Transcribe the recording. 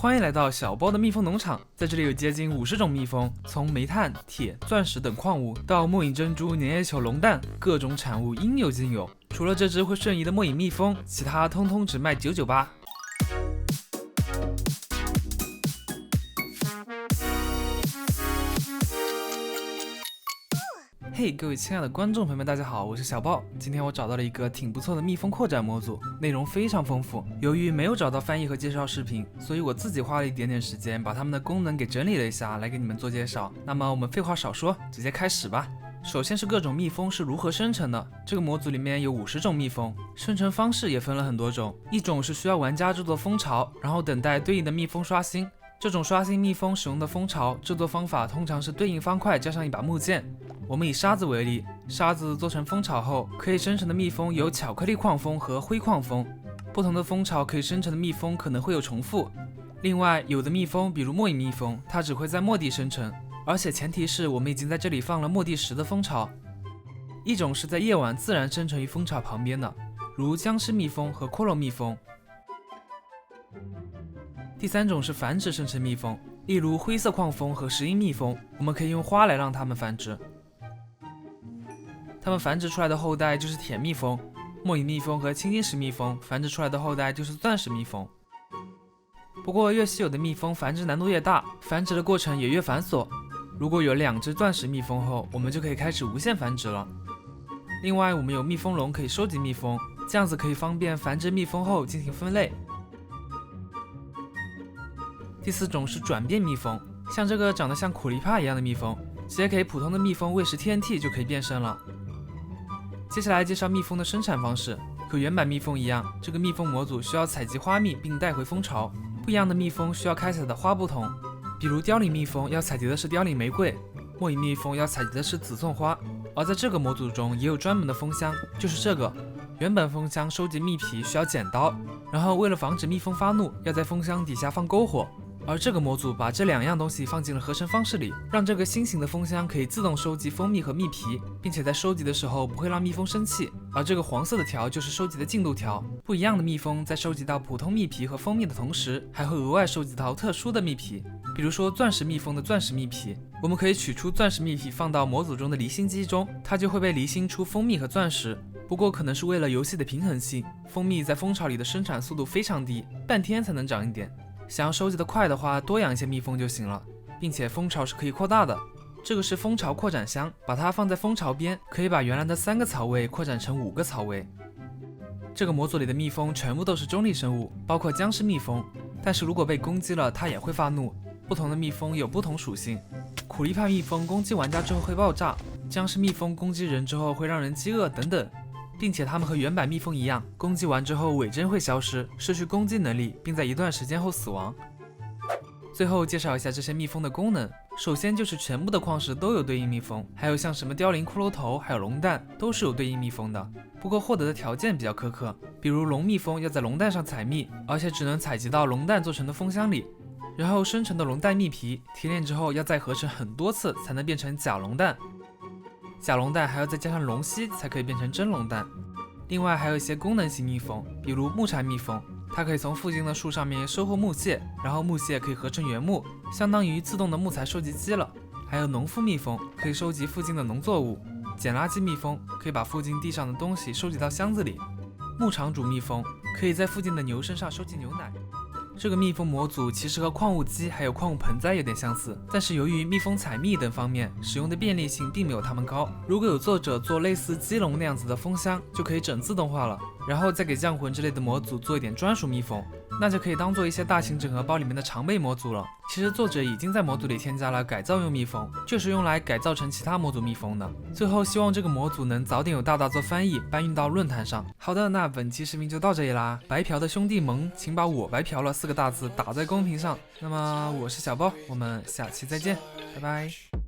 欢迎来到小包的蜜蜂农场，在这里有接近50种蜜蜂，从煤炭、铁、钻石等矿物到末影珍珠、粘液球、龙蛋，各种产物应有尽有。除了这只会瞬移的末影蜜蜂，其他通通只卖998。嘿，各位亲爱的观众朋友们，大家好，我是小豹。今天我找到了一个挺不错的蜜蜂扩展模组，内容非常丰富。由于没有找到翻译和介绍视频，所以我自己花了一点点时间，把它们的功能给整理了一下，来给你们做介绍。那么我们废话少说，直接开始吧。首先是各种蜜蜂是如何生成的。这个模组里面有50种蜜蜂，生成方式也分了很多种。一种是需要玩家制作蜂巢，然后等待对应的蜜蜂刷新。这种刷新蜜蜂使用的蜂巢制作方法通常是对应方块加上一把木剑。我们以沙子为例，沙子做成蜂巢后，可以生成的蜜蜂有巧克力矿蜂和灰矿蜂。不同的蜂巢可以生成的蜜蜂可能会有重复。另外，有的蜜蜂，比如末影蜜蜂，它只会在末地生成，而且前提是我们已经在这里放了末地10的蜂巢。一种是在夜晚自然生成于蜂巢旁边的，如僵尸蜜蜂和骷髅蜜蜂。第三种是繁殖生成蜜蜂，例如灰色矿蜂和石英蜜蜂，我们可以用花来让它们繁殖。它们繁殖出来的后代就是铁蜜蜂，末影蜜蜂和青金石蜜蜂繁殖出来的后代就是钻石蜜蜂。不过越稀有的蜜蜂繁殖难度越大，繁殖的过程也越繁琐。如果有2只钻石蜜蜂后，我们就可以开始无限繁殖了。另外，我们有蜜蜂笼可以收集蜜蜂，这样子可以方便繁殖蜜蜂后进行分类。第4种是转变蜜蜂，像这个长得像苦力怕一样的蜜蜂，直接给普通的蜜蜂喂食 TNT 就可以变身了。接下来介绍蜜蜂的生产方式，和原版蜜蜂一样，这个蜜蜂模组需要采集花蜜并带回蜂巢。不一样的蜜蜂需要开采的花不同，比如凋零蜜蜂要采集的是凋零玫瑰，末影蜜蜂要采集的是紫宋花。而在这个模组中也有专门的蜂箱，就是这个。原本蜂箱收集蜜皮需要剪刀，然后为了防止蜜蜂发怒，要在蜂箱底下放篝火。而这个模组把这2样东西放进了合成方式里，让这个新型的蜂箱可以自动收集蜂蜜和蜜皮，并且在收集的时候不会让蜜蜂生气。而这个黄色的条就是收集的进度条。不一样的蜜蜂在收集到普通蜜皮和蜂蜜的同时，还会额外收集到特殊的蜜皮，比如说钻石蜜蜂的钻石蜜皮。我们可以取出钻石蜜皮放到模组中的离心机中，它就会被离心出蜂蜜和钻石。不过可能是为了游戏的平衡性，蜂蜜在蜂巢里的生产速度非常低，半天才能长一点。想要收集的快的话，多养一些蜜蜂就行了，并且蜂巢是可以扩大的。这个是蜂巢扩展箱，把它放在蜂巢边，可以把原来的3个槽位扩展成5个槽位。这个模组里的蜜蜂全部都是中立生物，包括僵尸蜜蜂，但是如果被攻击了，它也会发怒。不同的蜜蜂有不同属性，苦力怕蜜蜂攻击玩家之后会爆炸，僵尸蜜蜂攻击人之后会让人饥饿等等。并且它们和原版蜜蜂一样，攻击完之后尾针会消失，失去攻击能力，并在一段时间后死亡。最后介绍一下这些蜜蜂的功能，首先就是全部的矿石都有对应蜜蜂，还有像什么凋零骷髅头还有龙蛋都是有对应蜜蜂的，不过获得的条件比较苛刻，比如龙蜜蜂要在龙蛋上采蜜，而且只能采集到龙蛋做成的蜂箱里，然后生成的龙蛋蜜皮提炼之后要再合成很多次才能变成假龙蛋，假龙蛋还要再加上龙息才可以变成真龙蛋。另外还有一些功能型蜜蜂，比如木柴蜜蜂，它可以从附近的树上面收获木屑，然后木屑可以合成原木，相当于自动的木材收集机了。还有农夫蜜蜂，可以收集附近的农作物。捡垃圾蜜蜂可以把附近地上的东西收集到箱子里。牧场主蜜蜂可以在附近的牛身上收集牛奶。这个蜜蜂模组其实和矿物机还有矿物盆栽有点相似，但是由于蜜蜂采蜜等方面使用的便利性并没有它们高。如果有作者做类似鸡笼那样子的蜂箱，就可以整自动化了，然后再给降魂之类的模组做一点专属蜜蜂，那就可以当做一些大型整合包里面的常备模组了。其实作者已经在模组里添加了改造用蜜蜂，就是用来改造成其他模组蜜蜂的。最后希望这个模组能早点有大做翻译，搬运到论坛上。好的，那本期视频就到这里啦。白嫖的兄弟们，请把我白嫖了4个大字打在公屏上。那么我是小包，我们下期再见，拜拜。